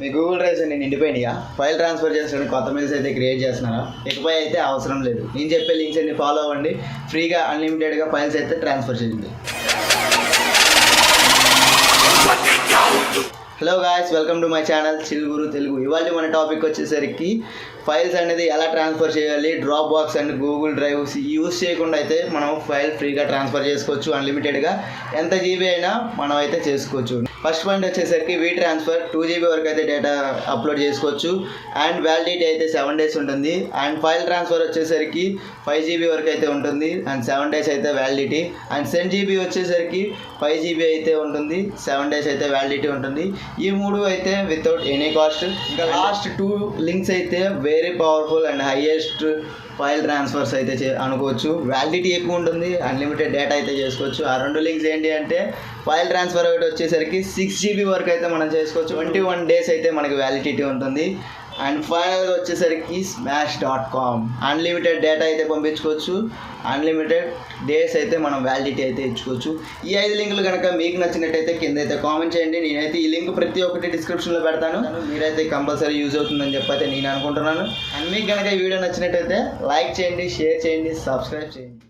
మీ Google drives అన్ని నిండిపోయినాయా? File transfer చేసడానికి కొత్త mails అయితే క్రియేట్ చేస్తున్నారా? ఇకపై అయితే అవసరం లేదు. నేను చెప్పే లింక్స్ అన్ని ఫాలో అవ్వండి. ఫ్రీగా అన్లిమిటెడ్గా ఫైల్స్ అయితే ట్రాన్స్ఫర్ చేయండి. Hello guys, welcome to my channel chill Guru Telugu. ఇవాళ మన టాపిక్ వచ్చేసరికి ఫైల్స్ అనేది ఎలా ట్రాన్స్ఫర్ చేయాలి. Dropbox and Google drives use చేయకుండా అయితే మనం ఫైల్ ఫ్రీగా ట్రాన్స్ఫర్ చేసుకోవచ్చు. అన్లిమిటెడ్గా ఎంత జీబీ అయినా మనం అయితే చేసుకోవచ్చు. ఫస్ట్ పాయింట్ వచ్చేసరికి వీ ట్రాన్స్ఫర్ 2 GB వరకు అయితే డేటా అప్లోడ్ చేసుకోవచ్చు. అండ్ వ్యాలిడిటీ అయితే 7 days ఉంటుంది. అండ్ ఫైల్ ట్రాన్స్ఫర్ వచ్చేసరికి 5 GB వరకు అయితే ఉంటుంది. అండ్ 7 days అయితే వ్యాలిడిటీ. అండ్ సెండ్ జీబీ వచ్చేసరికి 5 GB అయితే ఉంటుంది. 7 days అయితే వ్యాలిడిటీ ఉంటుంది. ఈ మూడు అయితే వితౌట్ ఎనీ కాస్ట్. ఇంకా లాస్ట్ 2 లింక్స్ అయితే very powerful and highest file transfers అయితే అనుకోవచ్చు. వ్యాలిడిటీ ఎక్కువ ఉంటుంది, అన్లిమిటెడ్ డేటా అయితే చేసుకోవచ్చు. ఆ 2 లింక్స్ ఏంటి అంటే ఫైల్ ట్రాన్స్ఫర్ ఒకటి వచ్చేసరికి 6 GB వరకు అయితే మనం చేసుకోవచ్చు. 21 days అయితే మనకి వ్యాలిడిటీ ఉంటుంది. అండ్ ఫైనల్గా వచ్చేసరికి smash.com అన్లిమిటెడ్ డేటా అయితే పంపించుకోవచ్చు. అన్లిమిటెడ్ డేస్ అయితే మనం వ్యాలిడిటీ అయితే ఇచ్చుకోవచ్చు. ఈ 5 లింకులు కనుక మీకు నచ్చినట్టయితే కింద అయితే కామెంట్ చేయండి. నేనైతే ఈ లింక్ ప్రతి ఒక్కటి డిస్క్రిప్షన్లో పెడతాను. మీరైతే కంపల్సరీ యూజ్ అవుతుందని చెప్పైతే నేను అనుకుంటున్నాను. అండ్ మీకు కనుక ఈ వీడియో నచ్చినట్టయితే లైక్ చేయండి, షేర్ చేయండి, సబ్స్క్రైబ్ చేయండి.